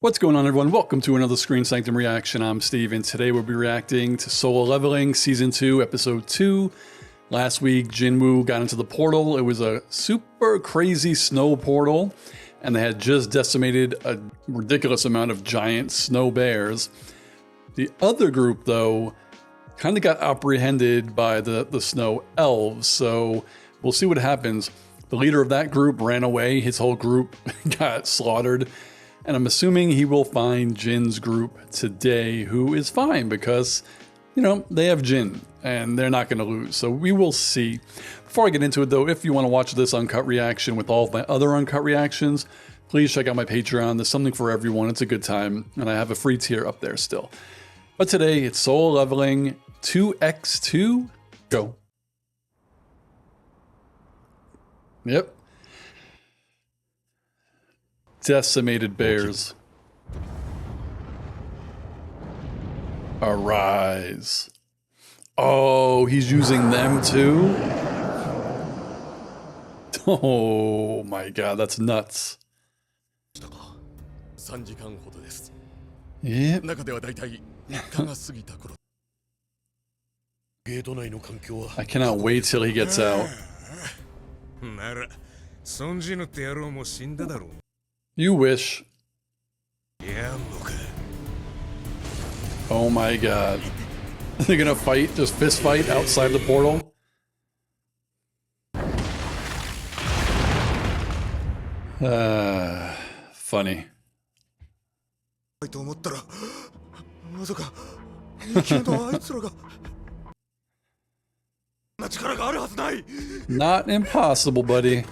What's going on, everyone? Welcome to another Screen Sanctum reaction. I'm Steve, and today we'll be reacting to Solo Leveling Season 2, Episode 2. Last week, Jin Woo got into the portal. It was a super crazy snow portal, and they had just decimated a ridiculous amount of giant snow bears. The other group, though, kind of got apprehended by the snow elves, so we'll see what happens. The leader of that group ran away. His whole group got slaughtered. And I'm assuming he will find Jin's group today, who is fine because, you know, they have Jin and they're not going to lose. So we will see. Before I get into it, though, if you want to watch this uncut reaction with all of my other uncut reactions, please check out my Patreon. There's something for everyone. It's a good time. And I have a free tier up there still. But today, it's Solo Leveling 2x2. Go. Yep. Decimated bears. Arise. Oh, he's using them too? Oh my god, that's nuts. Yep. I cannot wait till he gets out. You wish. Oh my god. They're gonna fight, just fist fight outside the portal? Funny. Not impossible, buddy.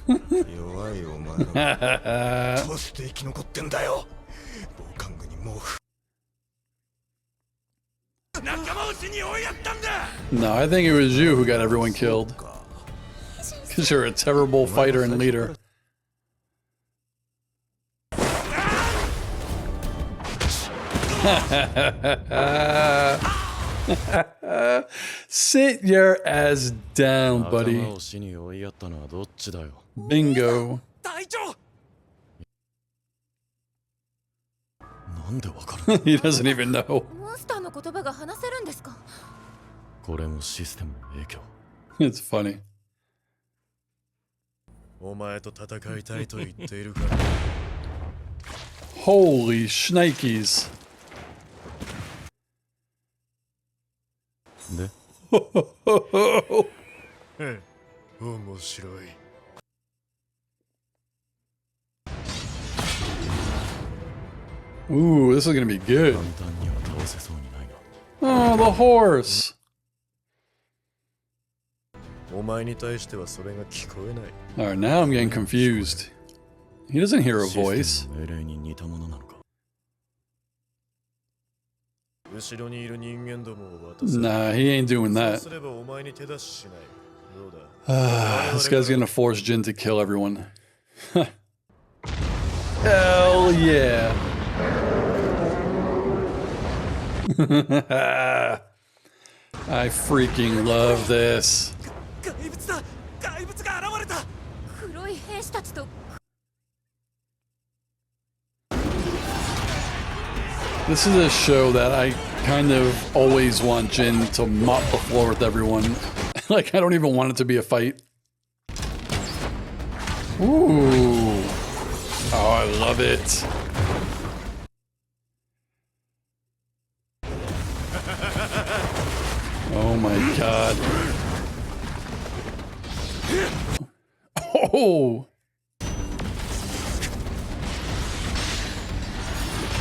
No, I think it was you who got everyone killed. Because you're a terrible fighter and leader. Sit your ass down, buddy. Bingo. He doesn't even know. It's funny. Holy shnikes. Ooh, this is gonna be good. Oh, the horse. Alright, now I'm getting confused. He doesn't hear a voice. Nah, he ain't doing that. This guy's gonna force Jin to kill everyone. Hell yeah. I freaking love this. This is a show that I kind of always want Jin to mop the floor with everyone. Like, I don't even want it to be a fight. Ooh. Oh, I love it. Oh my god. Oh!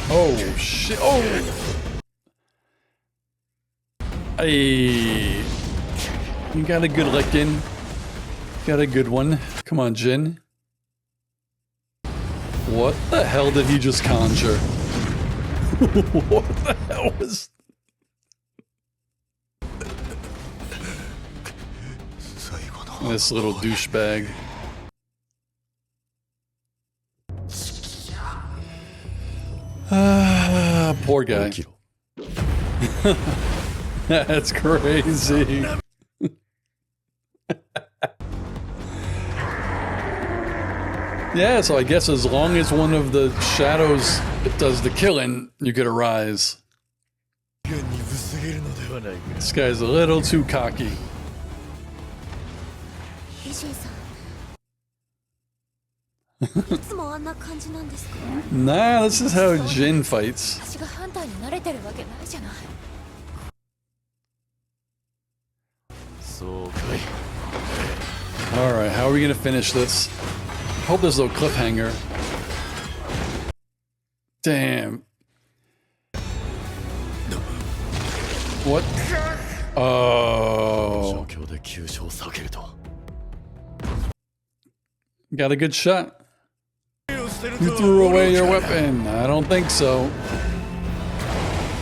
Oh shit. Oh! Hey. You got a good lick in. Got a good one. Come on, Jin. What the hell did he just conjure? What the hell was... This little douchebag. Poor guy. That's crazy. Yeah, so I guess as long as one of the shadows does the killing, you get a rise. This guy's a little too cocky. Nah, this is how Jin fights. Alright, how are we gonna finish this? Hope there's no cliffhanger. Damn. What? Oh. Got a good shot. You threw away your weapon. I don't think so.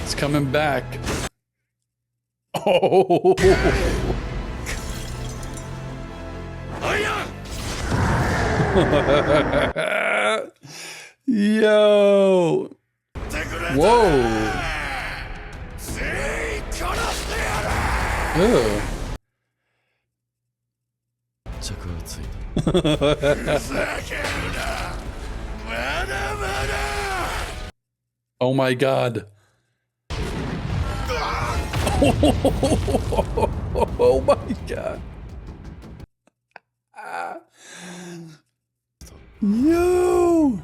It's coming back. Oh. Yo. Whoa. Ew. Oh my god. Oh my god. Yo.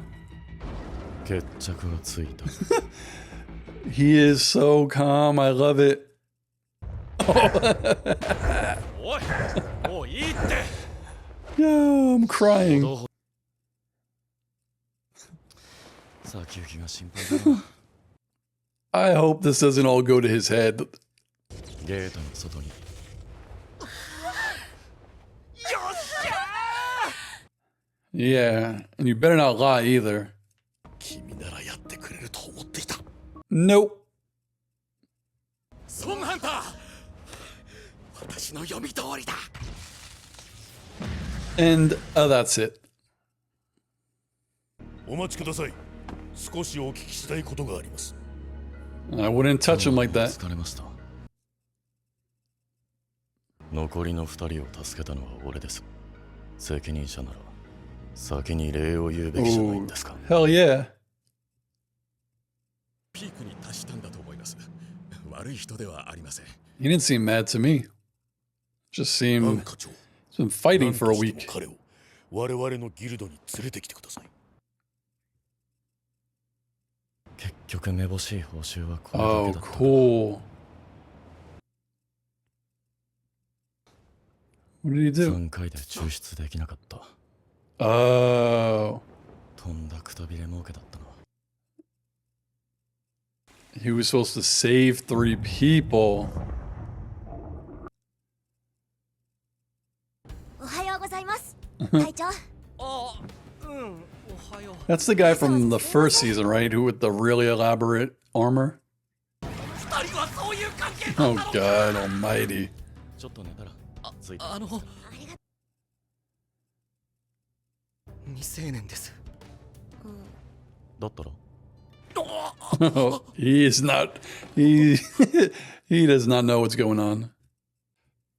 He is so calm. I love it. Yo, I'm crying. I hope this doesn't all go to his head. Yeah, and you better not lie either. Nope. And that's it. I wouldn't touch him like that. Ooh, hell yeah. He didn't seem mad to me. Just seemed he's been fighting for a week. Oh, cool. What did he do? Oh. He was supposed to save 3 people. That's the guy from the first season, right? Who with the really elaborate armor? Oh god almighty. He is not. He does not know what's going on.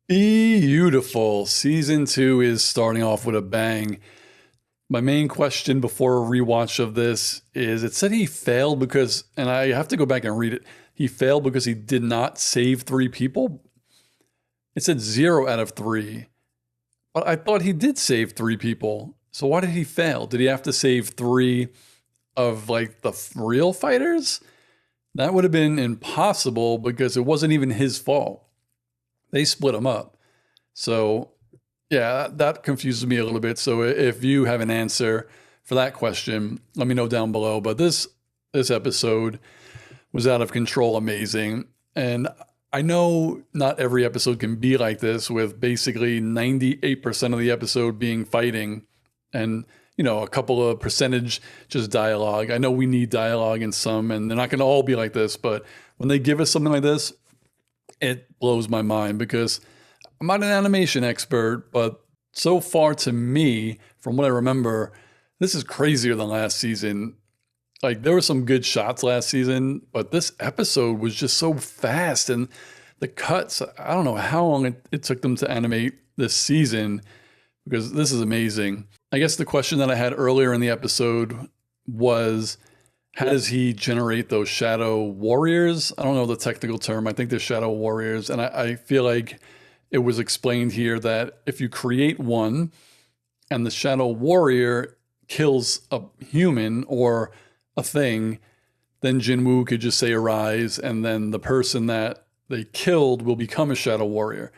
Beautiful. Season 2 is starting off with a bang. My main question before a rewatch of this is, it said he failed because, and I have to go back and read it, he failed because he did not save 3 people. It said 0 out of 3. But I thought he did save 3 people. So why did he fail? Did he have to save 3 of like the real fighters? That would have been impossible because it wasn't even his fault. They split him up. So yeah, that confuses me a little bit. So if you have an answer for that question, let me know down below. But this episode was out of control amazing. And I know not every episode can be like this, with basically 98% of the episode being fighting and, you know, a couple of percentage just dialogue. I know we need dialogue in some, and they're not going to all be like this, but when they give us something like this, it blows my mind because I'm not an animation expert, but so far to me, from what I remember, this is crazier than last season. Like, there were some good shots last season, but this episode was just so fast, and the cuts, I don't know how long it took them to animate this season, because this is amazing. I guess the question that I had earlier in the episode was, how does he generate those shadow warriors? I don't know the technical term. I think they're shadow warriors. And I feel like it was explained here that if you create one and the shadow warrior kills a human or a thing, then Jin Woo could just say arise, and then the person that they killed will become a shadow warrior.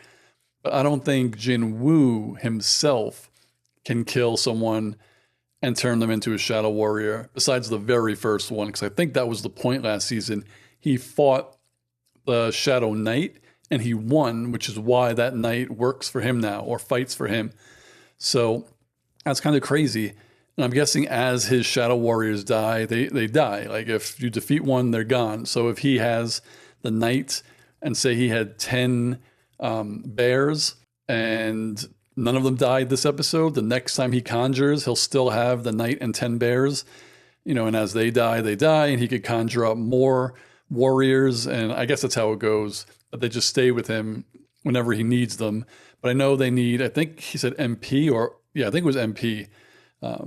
But I don't think Jin Woo himself can kill someone and turn them into a shadow warrior, besides the very first one, because I think that was the point last season. He fought the Shadow Knight and he won, which is why that knight works for him now, or fights for him. So that's kind of crazy. And I'm guessing as his shadow warriors die, they die. Like if you defeat one, they're gone. So if he has the knight, and say he had 10 bears and none of them died this episode, the next time he conjures, he'll still have the knight and 10 bears, and as they die, and he could conjure up more warriors. And I guess that's how it goes, but they just stay with him whenever he needs them. But I know they need, I think he said MP, I think it was MP,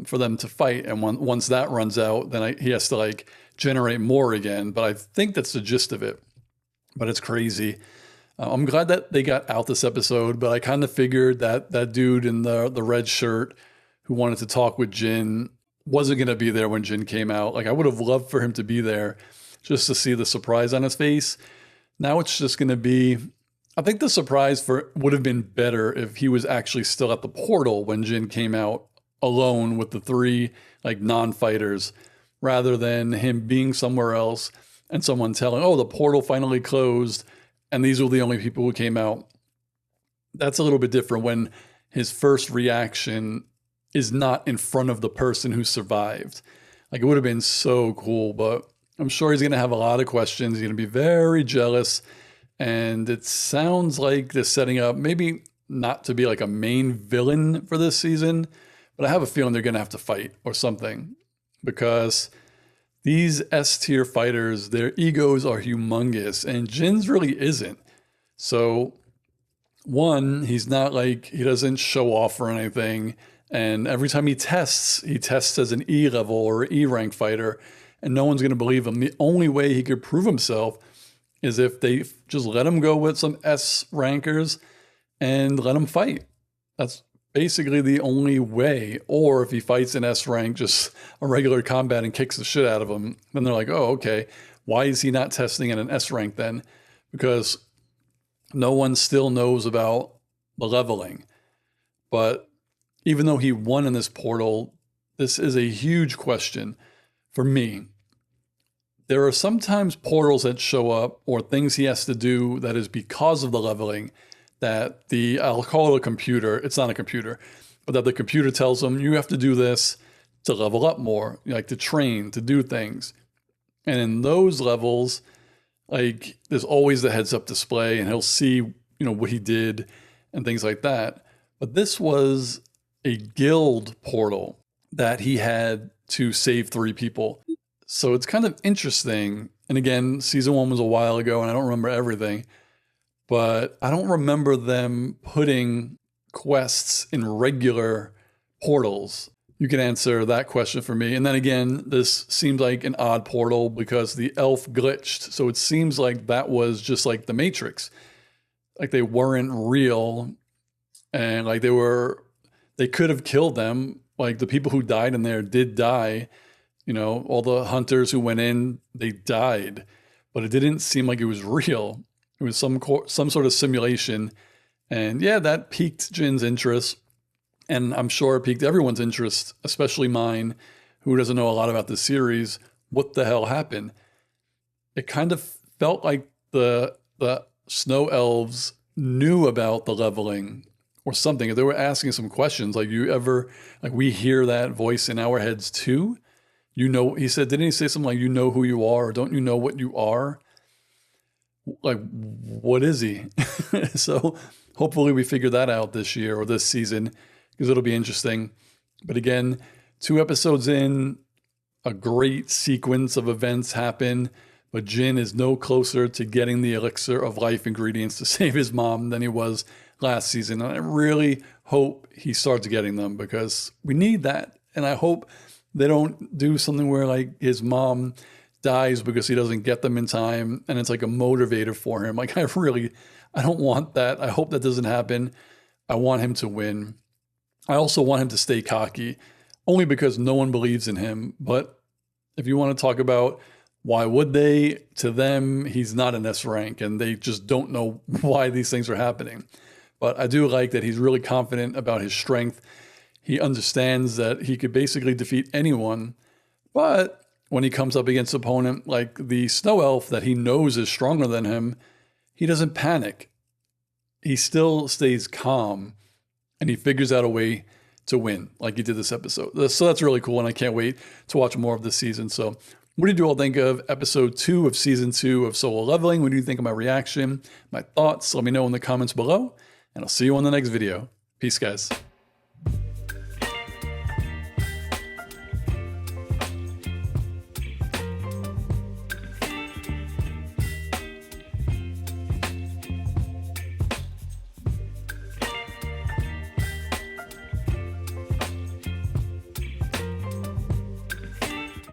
for them to fight. And once that runs out, then he has to generate more again. But I think that's the gist of it. But it's crazy. I'm glad that they got out this episode, but I kind of figured that that dude in the red shirt who wanted to talk with Jin wasn't going to be there when Jin came out. I would have loved for him to be there just to see the surprise on his face. Now it's just going to be, I think the surprise would have been better if he was actually still at the portal when Jin came out alone with the 3 non-fighters, rather than him being somewhere else and someone telling, oh, the portal finally closed and these were the only people who came out. That's a little bit different when his first reaction is not in front of the person who survived. It would have been so cool, but I'm sure he's going to have a lot of questions. He's going to be very jealous. And it sounds like they're setting up maybe not to be a main villain for this season, but I have a feeling they're going to have to fight or something, because these S-tier fighters, their egos are humongous, and Jin's really isn't. So, one, he's not he doesn't show off or anything, and every time he tests as an E level or E rank fighter, and no one's going to believe him. The only way he could prove himself is if they just let him go with some S rankers and let him fight. That's basically the only way. Or if he fights in S rank, just a regular combat, and kicks the shit out of him, then they're like, oh, okay, why is he not testing at an S rank then? Because no one still knows about the leveling. But even though he won in this portal, this is a huge question for me. There are sometimes portals that show up or things he has to do that is because of the leveling, that I'll call it a computer, it's not a computer, but that the computer tells him you have to do this to level up more, to train, to do things. And in those levels, there's always the heads up display, and he'll see, what he did and things like that. But this was a guild portal that he had to save 3 people. So it's kind of interesting. And again, season 1 was a while ago and I don't remember everything, but I don't remember them putting quests in regular portals. You can answer that question for me. And then again, this seemed like an odd portal because the elf glitched. So it seems like that was just like the Matrix. They weren't real, and they could have killed them. The people who died in there did die. All the hunters who went in, they died, but it didn't seem like it was real. It was some sort of simulation. And yeah, that piqued Jin's interest. And I'm sure it piqued everyone's interest, especially mine, who doesn't know a lot about the series. What the hell happened? It kind of felt like the snow elves knew about the leveling or something. They were asking some questions. We hear that voice in our heads too. He said, didn't he say something like, you know who you are, or don't you know what you are? What is he? So hopefully we figure that out this year or this season, because it'll be interesting. But again, 2 episodes in, a great sequence of events happen, but Jin is no closer to getting the elixir of life ingredients to save his mom than he was last season. And I really hope he starts getting them because we need that. And I hope they don't do something where like his mom dies because he doesn't get them in time and it's like a motivator for him. Like I don't want that. I hope that doesn't happen. I want him to win. I also want him to stay cocky, only because no one believes in him. But if you want to talk about why would they, to them, he's not an S rank and they just don't know why these things are happening. But I do like that he's really confident about his strength. He understands that he could basically defeat anyone. But when he comes up against an opponent like the snow elf that he knows is stronger than him, he doesn't panic. He still stays calm and he figures out a way to win like he did this episode. So that's really cool and I can't wait to watch more of this season. So what did you all think of episode 2 of season 2 of Solo Leveling? What do you think of my reaction, my thoughts? Let me know in the comments below and I'll see you on the next video. Peace, guys.